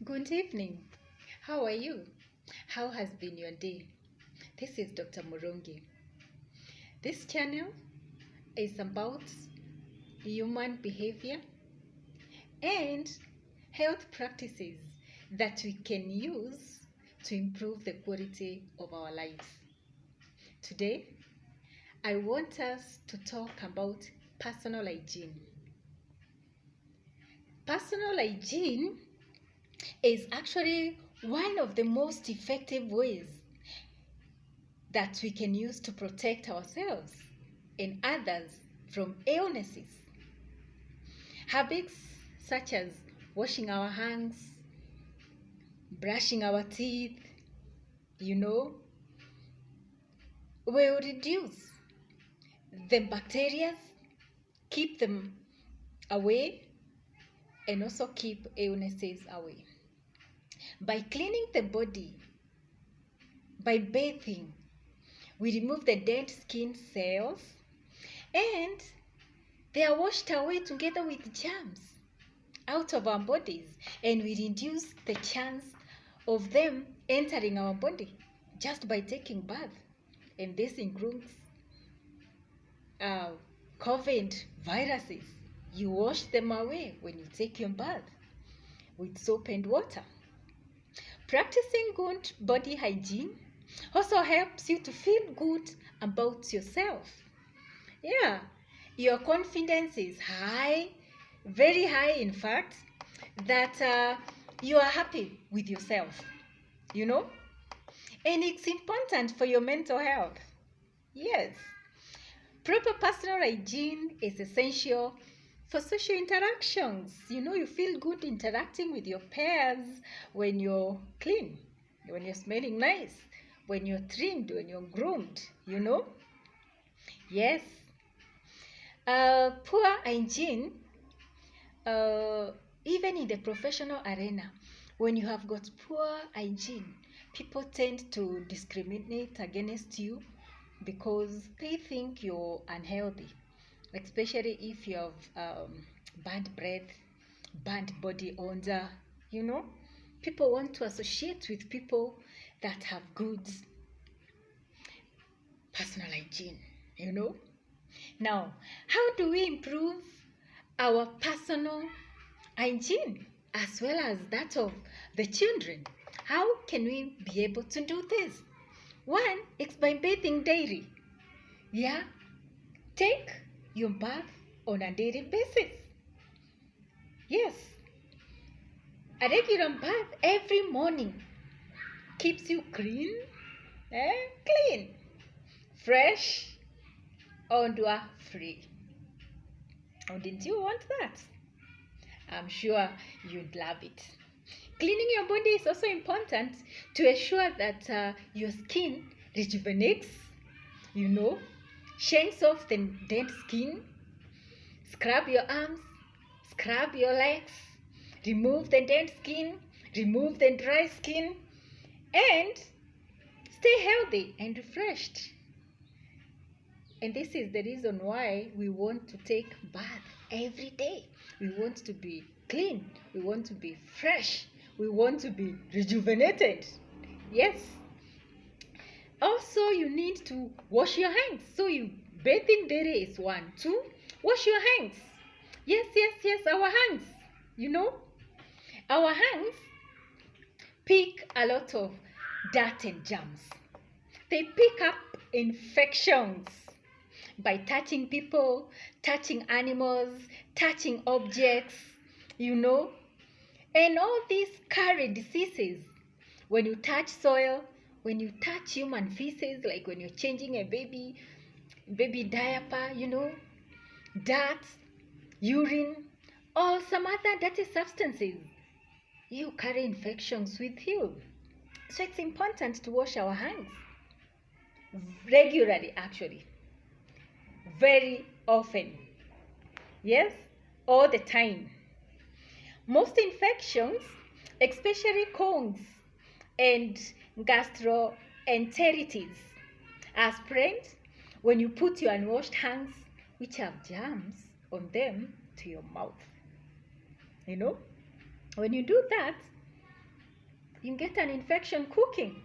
Good evening. How are you? How has been your day? This is Dr. Murongi. This channel is about human behavior and health practices that we can use to improve the quality of our lives. Today, I want us to talk about personal hygiene. Personal hygiene is actually one of the most effective ways that we can use to protect ourselves and others from illnesses. Habits such as washing our hands, brushing our teeth, will reduce the bacteria, keep them away, and also keep illnesses away. By cleaning the body, by bathing, we remove the dead skin cells and they are washed away together with germs out of our bodies, and we reduce the chance of them entering our body just by taking bath. And this includes COVID viruses. You wash them away when you take your bath with soap and water. Practicing good body hygiene also helps you to feel good about yourself. Yeah, your confidence is high, very high in fact, that you are happy with yourself, and it's important for your mental health. Yes, proper personal hygiene is essential for social interactions. You feel good interacting with your peers when you're clean, when you're smelling nice, when you're trimmed, when you're groomed, Yes. Poor hygiene, even in the professional arena, when you have got poor hygiene, people tend to discriminate against you because they think you're unhealthy, especially if you have bad breath, bad body odor. People want to associate with people that have good personal hygiene. Now, how do we improve our personal hygiene as well as that of the children? How can we be able to do this? One, it's by bathing daily. Yeah, take your bath on a daily basis. Yes, a regular bath every morning keeps you clean, fresh, odor-free. Oh, didn't you want that? I'm sure you'd love it. Cleaning your body is also important to ensure that your skin rejuvenates, shakes off the dead skin. Scrub your arms, scrub your legs, remove the dead skin, remove the dry skin, and stay healthy and refreshed. And this is the reason why we want to take bath every day. We want to be clean. We want to be fresh. We want to be rejuvenated. Yes. Also, you need to wash your hands. So bathing daily is 1. 2, wash your hands. Yes, our hands. Our hands pick a lot of dirt and germs. They pick up infections by touching people, touching animals, touching objects, and all these carry diseases. When you touch soil, when you touch human feces, like when you're changing a baby diaper, dirt, urine, or some other dirty substances, you carry infections with you. So it's important to wash our hands regularly, actually. Very often. Yes, all the time. Most infections, especially colds and gastroenteritis, are spread when you put your unwashed hands, which have germs on them, to your mouth. When you do that, you get an infection cooking.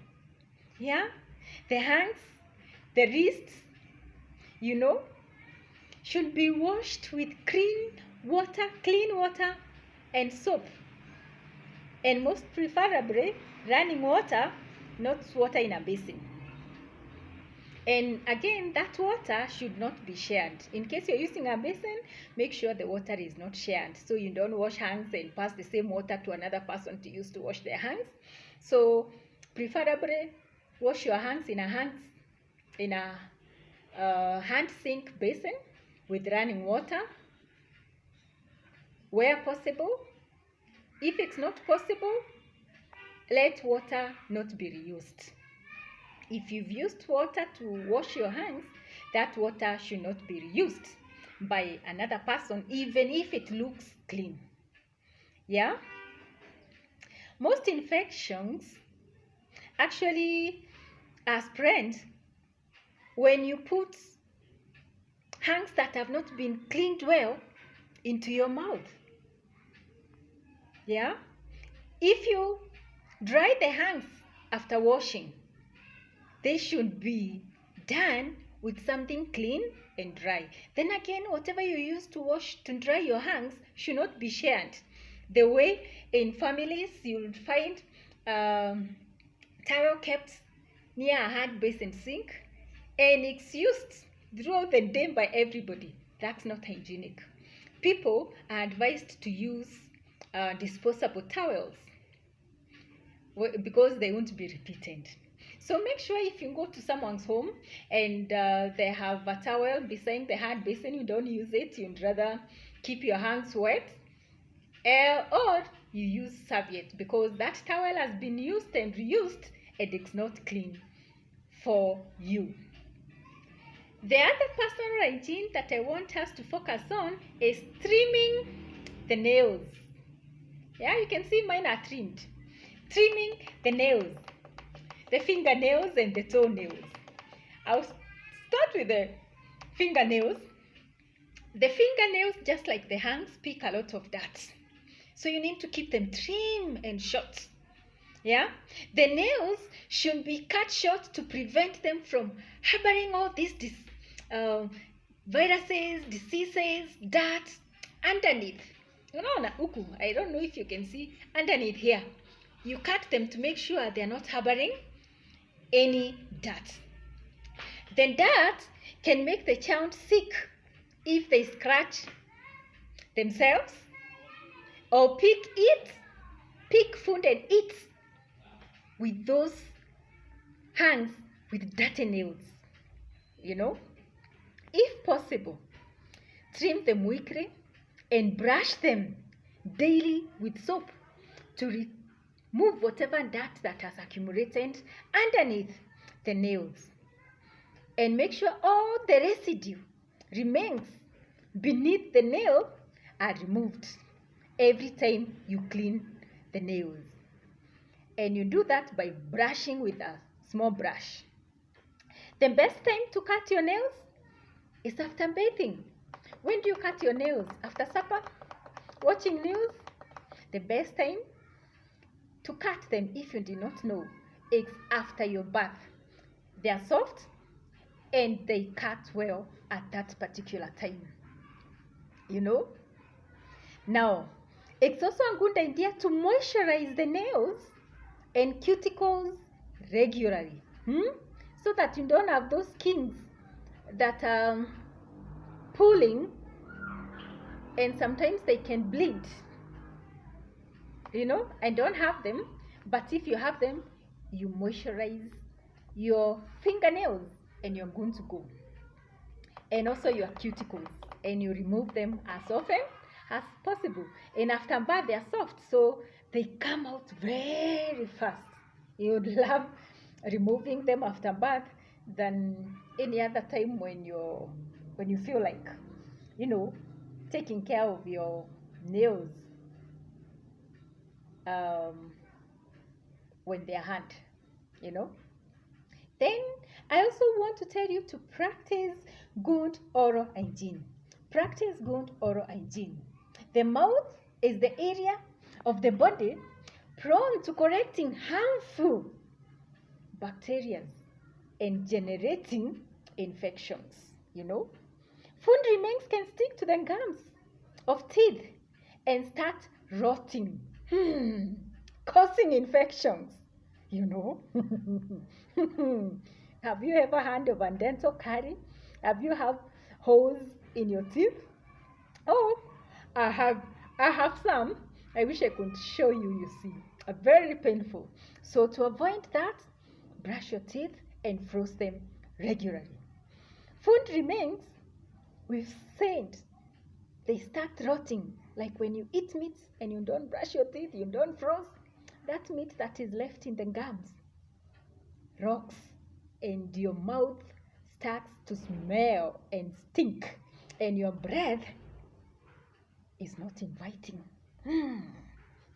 Yeah, the hands, the wrists, should be washed with clean water and soap, and most preferably running water, not water in a basin. And again, that water should not be shared. In case you're using a basin, make sure the water is not shared, so you don't wash hands and pass the same water to another person to use to wash their hands. So preferably wash your hands in a hand sink basin with running water where possible. If it's not possible, let water not be reused. If you've used water to wash your hands, that water should not be reused by another person, even if it looks clean. Yeah? Most infections actually are spread when you put hands that have not been cleaned well into your mouth. Yeah? If you dry the hands after washing, they should be done with something clean and dry. Then again, whatever you use to dry your hands should not be shared. The way in families you'll find towel kept near a hand basin sink, and it's used throughout the day by everybody. That's not hygienic. People are advised to use disposable towels because they won't be repeated. So make sure if you go to someone's home and they have a towel beside the hand basin, you don't use it. You'd rather keep your hands wet, or you use serviette, because that towel has been used and reused and it's not clean for you. The other personal hygiene that I want us to focus on is trimming the nails. Yeah, you can see mine are trimmed. Trimming the nails, the fingernails and the toenails. I'll start with the fingernails. The fingernails, just like the hands, pick a lot of dirt. So you need to keep them trim and short. Yeah? The nails should be cut short to prevent them from harboring all these viruses, diseases, dirt underneath. I don't know if you can see underneath here. You cut them to make sure they're not harboring any dirt. The dirt can make the child sick if they scratch themselves or pick food and eat with those hands with dirty nails. If possible, trim them weekly and brush them daily with soap to remove whatever dirt that has accumulated underneath the nails. And make sure all the residue remains beneath the nail are removed every time you clean the nails. And you do that by brushing with a small brush. The best time to cut your nails is after bathing. When do you cut your nails? After supper? Watching news? The best time to cut them, if you do not know, is after your bath. They are soft and they cut well at that particular time. Now, it's also a good idea to moisturize the nails and cuticles regularly, so that you don't have those skins that are pulling, and sometimes they can bleed. I don't have them, but if you have them, you moisturize your fingernails and you're going to go. And also your cuticles, and you remove them as often as possible. And after bath, they are soft, so they come out very fast. You would love removing them after bath than any other time when you feel like, taking care of your nails when they are hard, Then I also want to tell you to practice good oral hygiene. Practice good oral hygiene. The mouth is the area of the body prone to collecting harmful bacteria and generating infections, Food remains can stick to the gums of teeth and start rotting, causing infections, Have you ever heard of a dental carie? Have you have holes in your teeth? Oh, I have some. I wish I could show you, you see. Very painful. So to avoid that, brush your teeth and floss them regularly. Food remains, we've said, they start rotting. Like when you eat meat and you don't brush your teeth, you don't floss, that meat that is left in the gums rocks and your mouth starts to smell and stink and your breath is not inviting.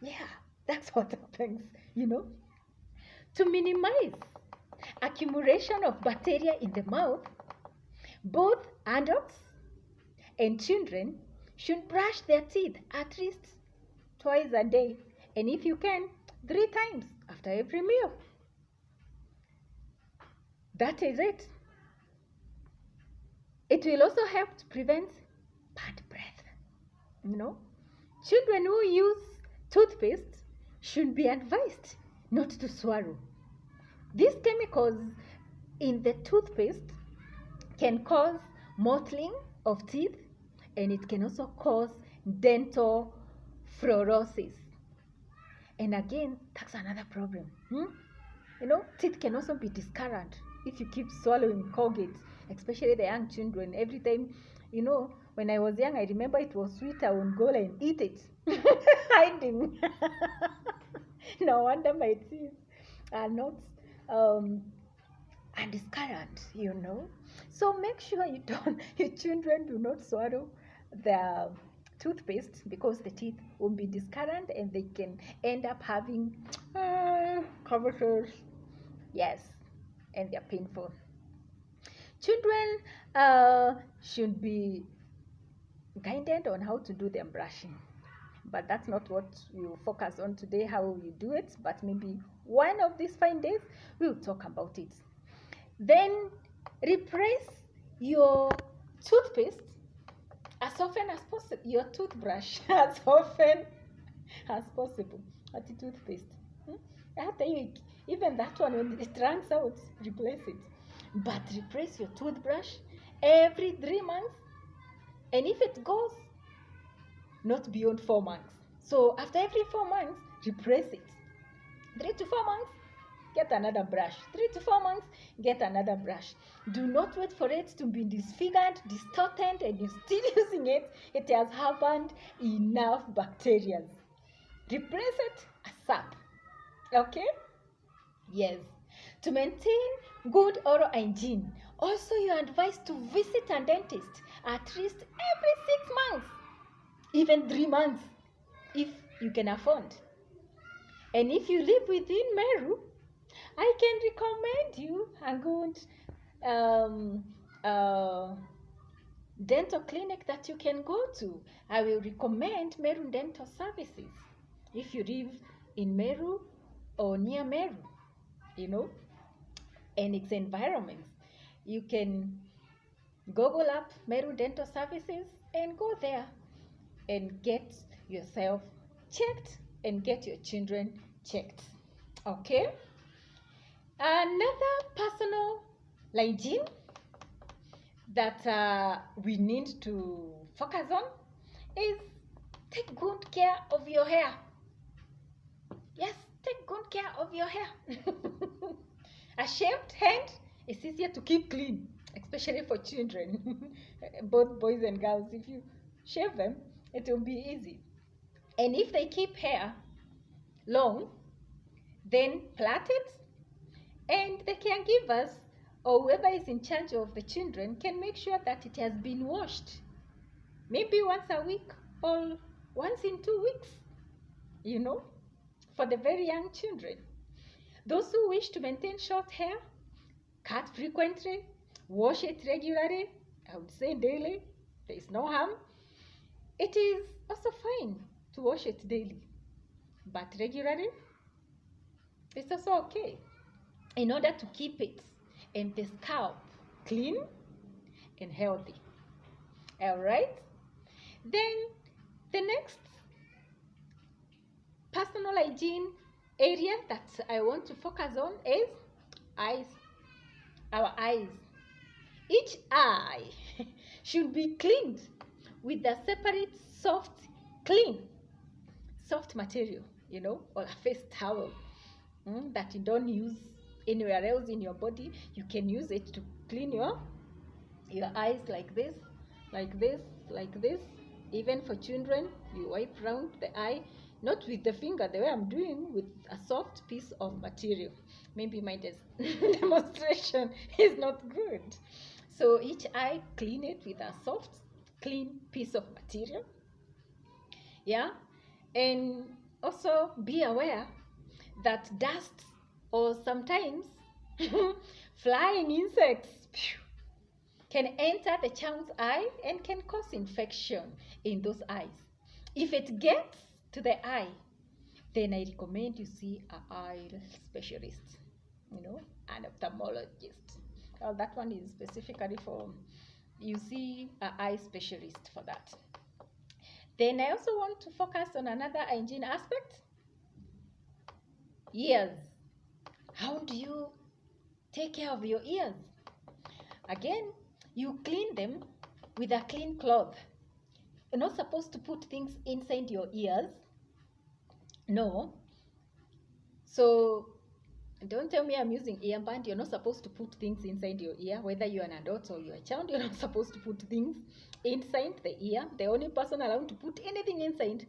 Yeah, that's what happens, To minimize accumulation of bacteria in the mouth, both adults and children should brush their teeth at least twice a day, and if you can, 3 times after every meal. That is it. It will also help to prevent bad breath. Children who use toothpaste should be advised not to swallow. These chemicals in the toothpaste can cause mottling of teeth, and it can also cause dental fluorosis. And again, that's another problem. Teeth can also be discolored if you keep swallowing Colgate, especially the young children. Every time, when I was young, I remember it was sweet. I would go and eat it, hiding. No wonder my teeth are not discolored, So make sure your children do not swallow the toothpaste, because the teeth will be discolored and they can end up having cavities. Yes, and they're painful. Children should be guided on how to do their brushing, but that's not what we'll focus on today, how you do it, but maybe one of these fine days we'll talk about it. Then replace your toothpaste as often as possible, your toothbrush as often as possible. At the toothpaste, even that one, when it runs out, replace it. But replace your toothbrush every 3 months, and if it goes not beyond 4 months. So after every 4 months, replace it. 3 to 4 months, get another brush. 3 to 4 months, get another brush. Do not wait for it to be disfigured, distorted, and you're still using it. It has harbored enough bacteria. Replace it ASAP. Okay? Yes. To maintain good oral hygiene, also you are advised to visit a dentist at least every 6 months, even 3 months, if you can afford. And if you live within Meru, I can recommend you a good dental clinic that you can go to. I will recommend Meru Dental Services if you live in Meru or near Meru, and its environments. You can Google up Meru Dental Services and go there and get yourself checked and get your children checked. Okay? Another personal hygiene that we need to focus on is take good care of your hair. Yes, take good care of your hair. A shaved head is easier to keep clean, especially for children, both boys and girls. If you shave them, it will be easy. And if they keep hair long, then plait it, and the caregivers or whoever is in charge of the children can make sure that it has been washed, maybe once a week or once in 2 weeks, for the very young children. Those who wish to maintain short hair, cut frequently, wash it regularly, I would say daily, there is no harm. It is also fine to wash it daily, but regularly, It's also okay in order to keep it and the scalp clean and healthy. All right. Then the next personal hygiene area that I want to focus on is eyes. Our eyes. Each eye should be cleaned with a separate clean, soft material, or a face towel that you don't use anywhere else in your body. You can use it to clean your eyes like this, like this, like this. Even for children, you wipe around the eye, not with the finger, the way I'm doing, with a soft piece of material. Maybe my demonstration is not good. So each eye, clean it with a soft, clean piece of material. Yeah. And also be aware that dust or sometimes flying insects can enter the child's eye and can cause infection in those eyes. If it gets to the eye, then I recommend you see an eye specialist, an ophthalmologist. Well, that one is specifically for, you see an eye specialist for that. Then I also want to focus on another hygiene aspect. Ears. How do you take care of your ears? Again, you clean them with a clean cloth. You're not supposed to put things inside your ears. No. So don't tell me I'm using earband. You're not supposed to put things inside your ear. Whether you're an adult or you're a child, you're not supposed to put things inside the ear. The only person allowed to put anything inside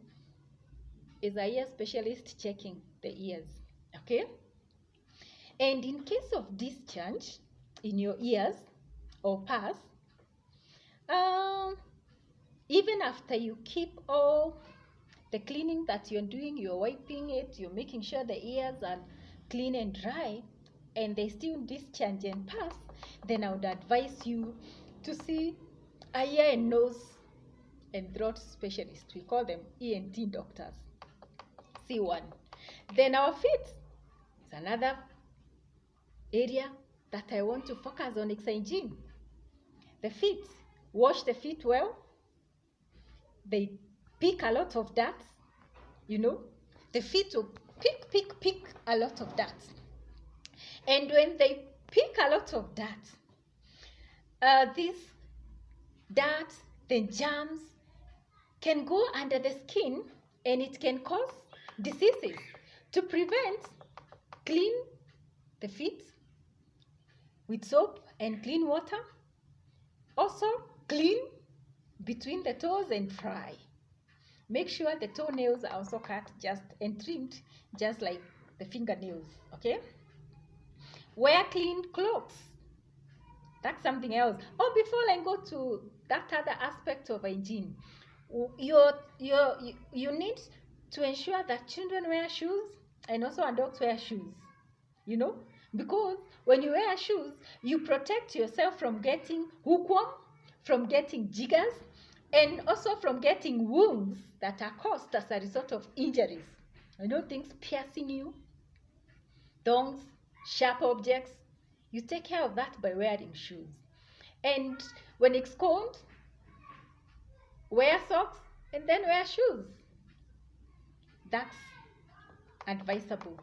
is a ear specialist checking the ears. Okay? And in case of discharge in your ears or pus, even after you keep all the cleaning that you're doing, you're wiping it, you're making sure the ears are clean and dry, and they still discharge and pass, then I would advise you to see a ear and nose and throat specialist. We call them ENT doctors. See one. Then our feet is another area that I want to focus on hygiene. The feet, wash the feet well. They pick a lot of dirt, The feet will pick a lot of dirt. And when they pick a lot of dirt, this dirt, the germs, can go under the skin and it can cause diseases. To prevent, clean the feet with soap and clean water. Also, clean between the toes and dry. Make sure the toenails are also cut and trimmed just like the fingernails, okay? Wear clean clothes. That's something else. Oh, before I go to that other aspect of hygiene, you need to ensure that children wear shoes and also adults wear shoes, because when you wear shoes, you protect yourself from getting hookworm, from getting jiggers, and also from getting wounds that are caused as a result of injuries. Things piercing you, thorns, sharp objects. You take care of that by wearing shoes. And when it's cold, wear socks and then wear shoes. That's advisable.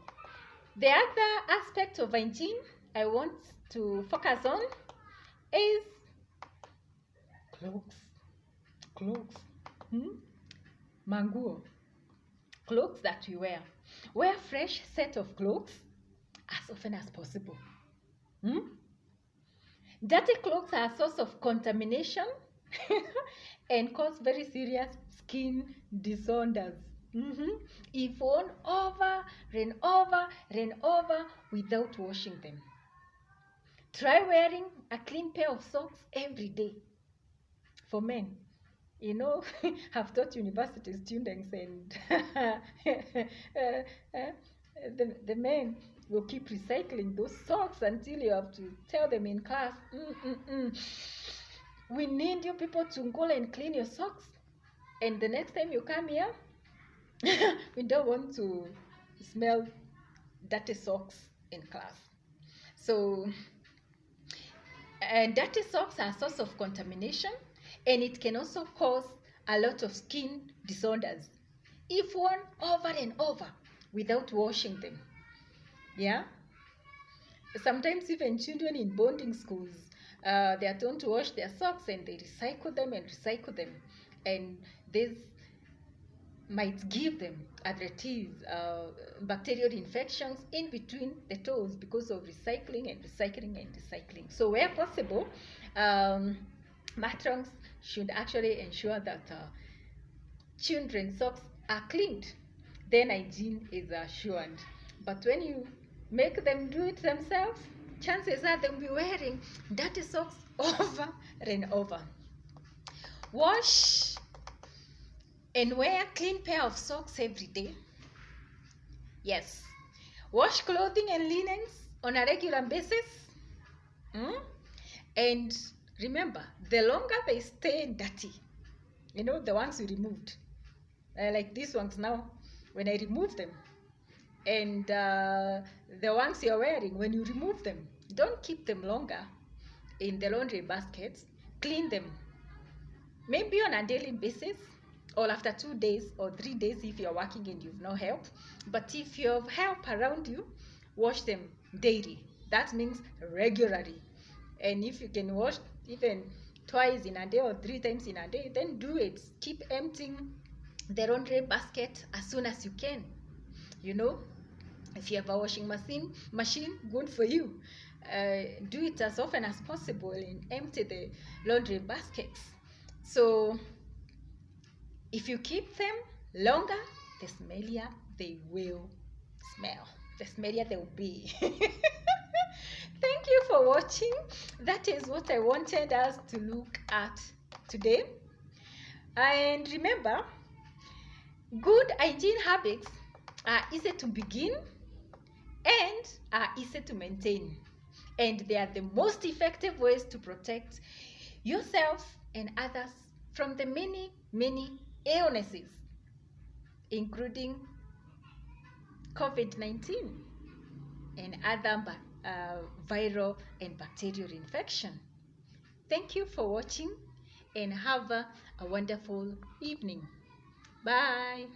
The other aspect of hygiene I want to focus on is clothes. Manguo. Clothes that we wear. Wear fresh set of clothes as often as possible. Dirty clothes are a source of contamination and cause very serious skin disorders. If worn over and over without washing them. Try wearing a clean pair of socks every day. For men, have taught university students, and the men will keep recycling those socks until you have to tell them in class, we need you people to go and clean your socks. And the next time you come here, we don't want to smell dirty socks in class. So, and dirty socks are a source of contamination, and it can also cause a lot of skin disorders if worn over and over without washing them. Yeah. Sometimes even children in boarding schools, they are told to wash their socks and they recycle them and recycle them, and this might give them arthritis, bacterial infections in between the toes because of recycling and recycling and recycling. So where possible, matrons should actually ensure that children's socks are cleaned. Then hygiene is assured. But when you make them do it themselves, chances are they'll be wearing dirty socks over and over. Wash and wear a clean pair of socks every day. Yes. Wash clothing and linens on a regular basis. And remember, the longer they stay dirty, you know, the ones you removed, like these ones now, when I remove them, and the ones you're wearing, when you remove them, don't keep them longer in the laundry baskets. Clean them, maybe on a daily basis, or after 2 days or 3 days if you're working and you've no help. But if you have help around you, wash them daily. That means regularly. And if you can wash even twice in a day or 3 times in a day, then do it. Keep emptying the laundry basket as soon as you can. You know, if you have a washing machine, good for you. Do it as often as possible and empty the laundry baskets. So if you keep them longer, the smellier they will smell, the smellier they will be. Thank you for watching. That is what I wanted us to look at today. And remember, good hygiene habits are easy to begin and are easy to maintain. And they are the most effective ways to protect yourself and others from the many, many illnesses, including COVID-19 and other viral and bacterial infection. Thank you for watching and have a wonderful evening. Bye.